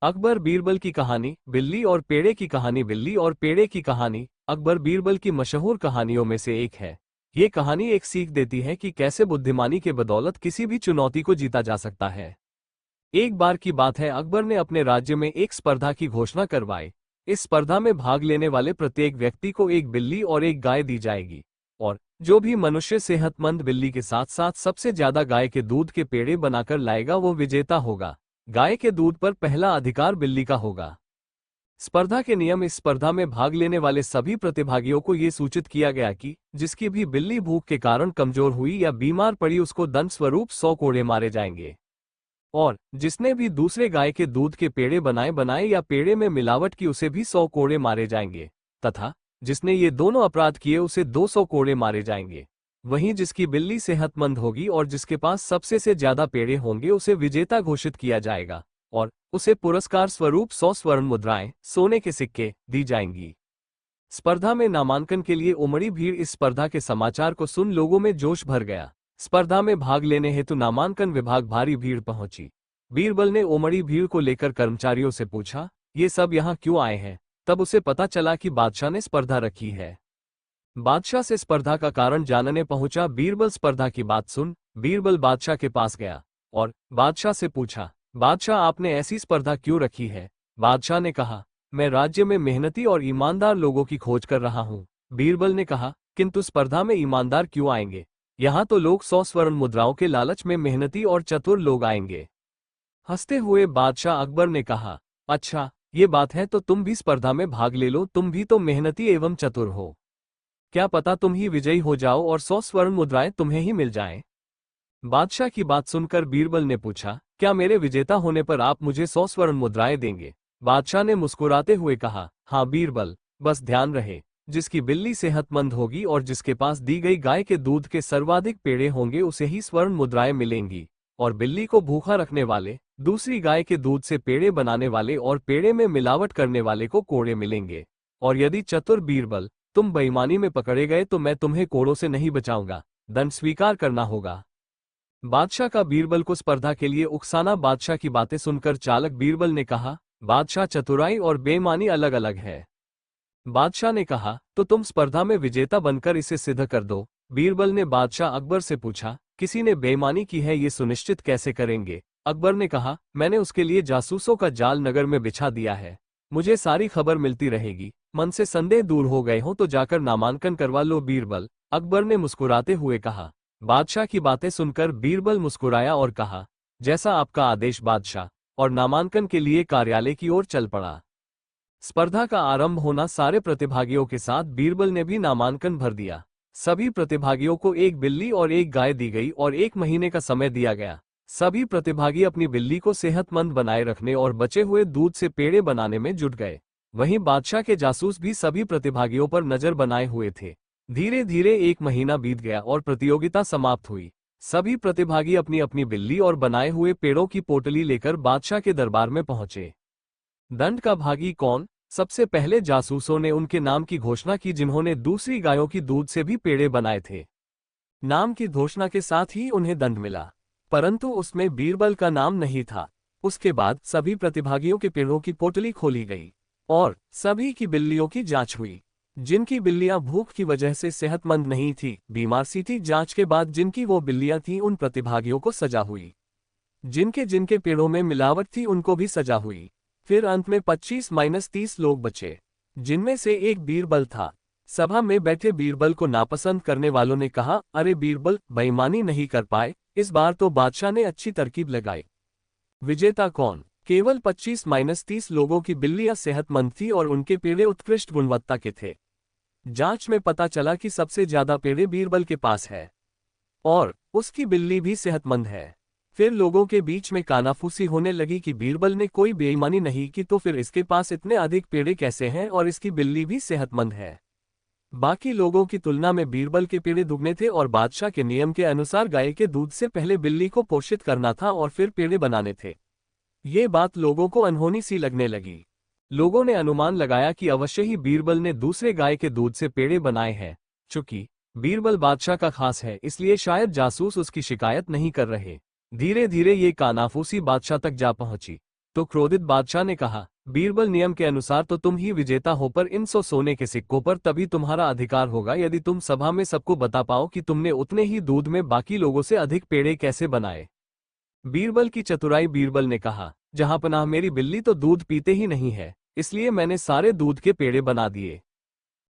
अकबर बीरबल की कहानी बिल्ली और पेड़े की कहानी। बिल्ली और पेड़े की कहानी अकबर बीरबल की मशहूर कहानियों में से एक है। ये कहानी एक सीख देती है कि कैसे बुद्धिमानी के बदौलत किसी भी चुनौती को जीता जा सकता है। एक बार की बात है, अकबर ने अपने राज्य में एक स्पर्धा की घोषणा करवाई। इस स्पर्धा में भाग लेने वाले प्रत्येक व्यक्ति को एक बिल्ली और एक गाय दी जाएगी, और जो भी मनुष्य सेहतमंद बिल्ली के साथ साथ सबसे ज्यादा गाय के दूध के पेड़े बनाकर लाएगा वो विजेता होगा। गाय के दूध पर पहला अधिकार बिल्ली का होगा। स्पर्धा के नियम। इस स्पर्धा में भाग लेने वाले सभी प्रतिभागियों को ये सूचित किया गया कि जिसकी भी बिल्ली भूख के कारण कमजोर हुई या बीमार पड़ी उसको दंड स्वरूप 100 कोड़े मारे जाएंगे, और जिसने भी दूसरे गाय के दूध के पेड़े बनाए या पेड़े में मिलावट की उसे भी 100 कोड़े मारे जाएंगे, तथा जिसने ये दोनों अपराध किए उसे 200 कोड़े मारे जाएंगे। वहीं जिसकी बिल्ली सेहतमंद होगी और जिसके पास सबसे से ज्यादा पेड़े होंगे उसे विजेता घोषित किया जाएगा, और उसे पुरस्कार स्वरूप 100 स्वर्ण मुद्राएं, सोने के सिक्के दी जाएंगी। स्पर्धा में नामांकन के लिए उमड़ी भीड़। इस स्पर्धा के समाचार को सुन लोगों में जोश भर गया। स्पर्धा में भाग लेने हेतु नामांकन विभाग भारी भीड़ पहुंची। बीरबल ने उमड़ी भीड़ को लेकर कर्मचारियों से पूछा, ये सब यहाँ क्यों आए हैं? तब उसे पता चला कि बादशाह ने स्पर्धा रखी है। बादशाह से स्पर्धा का कारण जानने पहुंचा बीरबल। स्पर्धा की बात सुन बीरबल बादशाह के पास गया और बादशाह से पूछा, बादशाह आपने ऐसी स्पर्धा क्यों रखी है? बादशाह ने कहा, मैं राज्य में मेहनती और ईमानदार लोगों की खोज कर रहा हूँ। बीरबल ने कहा, किंतु स्पर्धा में ईमानदार क्यों आएंगे? यहाँ तो लोग 100 स्वर्ण मुद्राओं के लालच में मेहनती और चतुर लोग आएंगे। हंसते हुए बादशाह अकबर ने कहा, अच्छा ये बात है तो तुम भी स्पर्धा में भाग ले लो, तुम भी तो मेहनती एवं चतुर हो। क्या पता तुम ही विजयी हो जाओ और 100 स्वर्ण मुद्राएं तुम्हें ही मिल जाएं। बादशाह की बात सुनकर बीरबल ने पूछा, क्या मेरे विजेता होने पर आप मुझे 100 स्वर्ण मुद्राएं देंगे? बादशाह ने मुस्कुराते हुए कहा, हाँ बीरबल, बस ध्यान रहे, जिसकी बिल्ली सेहतमंद होगी और जिसके पास दी गई गाय के दूध के सर्वाधिक पेड़े होंगे उसे ही स्वर्ण मुद्राएं मिलेंगी, और बिल्ली को भूखा रखने वाले, दूसरी गाय के दूध से पेड़े बनाने वाले और पेड़े में मिलावट करने वाले को कोड़े मिलेंगे। और यदि चतुर बीरबल तुम बेईमानी में पकड़े गए तो मैं तुम्हें कोड़ों से नहीं बचाऊंगा, दंड स्वीकार करना होगा। बादशाह का बीरबल को स्पर्धा के लिए उकसाना। बादशाह की बातें सुनकर चालक बीरबल ने कहा, बादशाह, चतुराई और बेईमानी अलग अलग है। बादशाह ने कहा, तो तुम स्पर्धा में विजेता बनकर इसे सिद्ध कर दो। बीरबल ने बादशाह अकबर से पूछा, किसी ने बेईमानी की है ये सुनिश्चित कैसे करेंगे? अकबर ने कहा, मैंने उसके लिए जासूसों का जाल नगर में बिछा दिया है, मुझे सारी खबर मिलती रहेगी। मन से संदेह दूर हो गए हो तो जाकर नामांकन करवा लो बीरबल, अकबर ने मुस्कुराते हुए कहा। बादशाह की बातें सुनकर बीरबल मुस्कुराया और कहा, जैसा आपका आदेश बादशाह, और नामांकन के लिए कार्यालय की ओर चल पड़ा। स्पर्धा का आरंभ होना सारे प्रतिभागियों के साथ बीरबल ने भी नामांकन भर दिया। सभी प्रतिभागियों को एक बिल्ली और एक गाय दी गई और 1 महीने का समय दिया गया। सभी प्रतिभागी अपनी बिल्ली को सेहतमंद बनाए रखने और बचे हुए दूध से पेड़े बनाने में जुट गए। वहीं बादशाह के जासूस भी सभी प्रतिभागियों पर नजर बनाए हुए थे। धीरे धीरे 1 महीना बीत गया और प्रतियोगिता समाप्त हुई। सभी प्रतिभागी अपनी अपनी बिल्ली और बनाए हुए पेड़ों की पोटली लेकर बादशाह के दरबार में पहुंचे। दंड का भागी कौन? सबसे पहले जासूसों ने उनके नाम की घोषणा की जिन्होंने दूसरी गायों की दूध से भी पेड़े बनाए थे। नाम की घोषणा के साथ ही उन्हें दंड मिला, परंतु उसमें बीरबल का नाम नहीं था। उसके बाद सभी प्रतिभागियों के पेड़ों की पोटली खोली गई और सभी की बिल्लियों की जांच हुई। जिनकी बिल्लियां भूख की वजह से सेहतमंद नहीं थी, बीमार सी थी, जांच के बाद जिनकी वो बिल्लियां थीं उन प्रतिभागियों को सजा हुई। जिनके जिनके पेड़ों में मिलावट थी उनको भी सजा हुई। फिर अंत में 25-30 लोग बचे, जिनमें से एक बीरबल था। सभा में बैठे बीरबल को नापसंद करने वालों ने कहा, अरे बीरबल, बेईमानी नहीं कर पाए, इस बार तो बादशाह ने अच्छी तरकीब लगाई। विजेता कौन? केवल 25-30 लोगों की बिल्लियां सेहतमंद थी और उनके पेड़े उत्कृष्ट गुणवत्ता के थे। जांच में पता चला कि सबसे ज्यादा पेड़े बीरबल के पास है और उसकी बिल्ली भी सेहतमंद है। फिर लोगों के बीच में कानाफूसी होने लगी कि बीरबल ने कोई बेईमानी नहीं की तो फिर इसके पास इतने अधिक पेड़े कैसे हैं और इसकी बिल्ली भी सेहतमंद है। बाकी लोगों की तुलना में बीरबल के पेड़े दुगने थे और बादशाह के नियम के अनुसार गाय के दूध से पहले बिल्ली को पोषित करना था और फिर पेड़े बनाने थे। ये बात लोगों को अनहोनी सी लगने लगी। लोगों ने अनुमान लगाया कि अवश्य ही बीरबल ने दूसरे गाय के दूध से पेड़े बनाए हैं। चूंकि बीरबल बादशाह का खास है इसलिए शायद जासूस उसकी शिकायत नहीं कर रहे। धीरे धीरे ये कानाफूसी बादशाह तक जा पहुंची। तो क्रोधित बादशाह ने कहा, बीरबल नियम के अनुसार तो तुम ही विजेता हो, पर इन 100 सोने के सिक्कों पर तभी तुम्हारा अधिकार होगा यदि तुम सभा में सबको बता पाओ कि तुमने उतने ही दूध में बाकी लोगों से अधिक पेड़े कैसे बनाए। बीरबल की चतुराई। बीरबल ने कहा, जहांपनाह मेरी बिल्ली तो दूध पीते ही नहीं है, इसलिए मैंने सारे दूध के पेड़े बना दिए।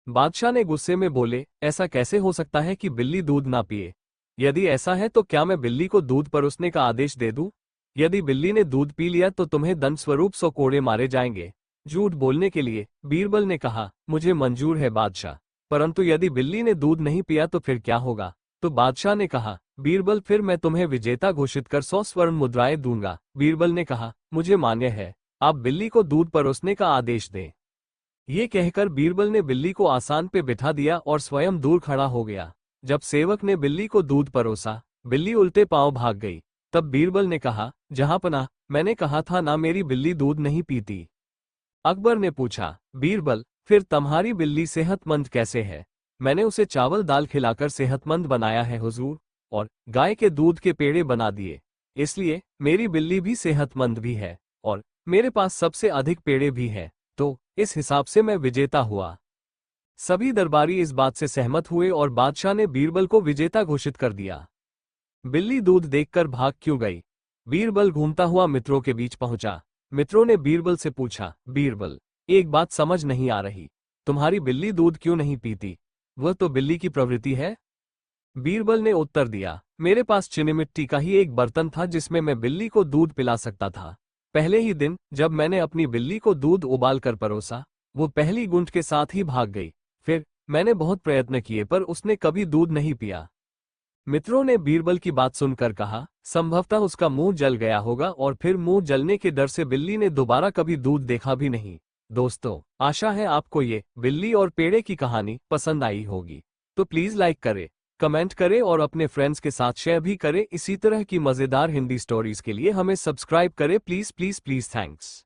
बादशाह ने गुस्से में बोले, ऐसा कैसे हो सकता है कि बिल्ली दूध ना पिए? यदि ऐसा है तो क्या मैं बिल्ली को दूध परोसने का आदेश दे दूं? यदि बिल्ली ने दूध पी लिया तो तुम्हें दंड स्वरूप 100 कोड़े मारे जाएंगे। झूठ बोलने के लिए बीरबल ने कहा, मुझे मंजूर है बादशाह, परंतु यदि बिल्ली ने दूध नहीं पिया तो फिर क्या होगा? तो बादशाह ने कहा, बीरबल फिर मैं तुम्हें विजेता घोषित कर 100 स्वर्ण मुद्राएं दूंगा। बीरबल ने कहा, मुझे मान्य है, आप बिल्ली को दूध परोसने का आदेश दें। ये कहकर बीरबल ने बिल्ली को आसान पे बिठा दिया और स्वयं दूर खड़ा हो गया। जब सेवक ने बिल्ली को दूध परोसा, बिल्ली उल्टे पांव भाग गई। तब बीरबल ने कहा, जहांपनाह मैंने कहा था ना मेरी बिल्ली दूध नहीं पीती। अकबर ने पूछा, बीरबल फिर तुम्हारी बिल्ली सेहतमंद कैसे है? मैंने उसे चावल दाल खिलाकर सेहतमंद बनाया है हुजूर, और गाय के दूध के पेड़े बना दिए, इसलिए मेरी बिल्ली भी सेहतमंद भी है और मेरे पास सबसे अधिक पेड़े भी हैं, तो इस हिसाब से मैं विजेता हुआ। सभी दरबारी इस बात से सहमत हुए और बादशाह ने बीरबल को विजेता घोषित कर दिया। बिल्ली दूध देखकर भाग क्यों गई? बीरबल घूमता हुआ मित्रों के बीच पहुंचा। मित्रों ने बीरबल से पूछा, बीरबल एक बात समझ नहीं आ रही, तुम्हारी बिल्ली दूध क्यों नहीं पीती? वह तो बिल्ली की प्रवृत्ति है। बीरबल ने उत्तर दिया, मेरे पास चीनी मिट्टी का ही एक बर्तन था जिसमें मैं बिल्ली को दूध पिला सकता था। पहले ही दिन जब मैंने अपनी बिल्ली को दूध उबाल कर परोसा, वो पहली गूंठ के साथ ही भाग गई। फिर मैंने बहुत प्रयत्न किए पर उसने कभी दूध नहीं पिया। मित्रों ने बीरबल की बात सुनकर कहा, संभवतः उसका मुंह जल गया होगा और फिर मुंह जलने के डर से बिल्ली ने दोबारा कभी दूध देखा भी नहीं। दोस्तों, आशा है आपको ये बिल्ली और पेड़े की कहानी पसंद आई होगी। तो प्लीज लाइक करें, कमेंट करें और अपने फ्रेंड्स के साथ शेयर भी करें। इसी तरह की मजेदार हिंदी स्टोरीज के लिए हमें सब्सक्राइब करें। Please please please. थैंक्स।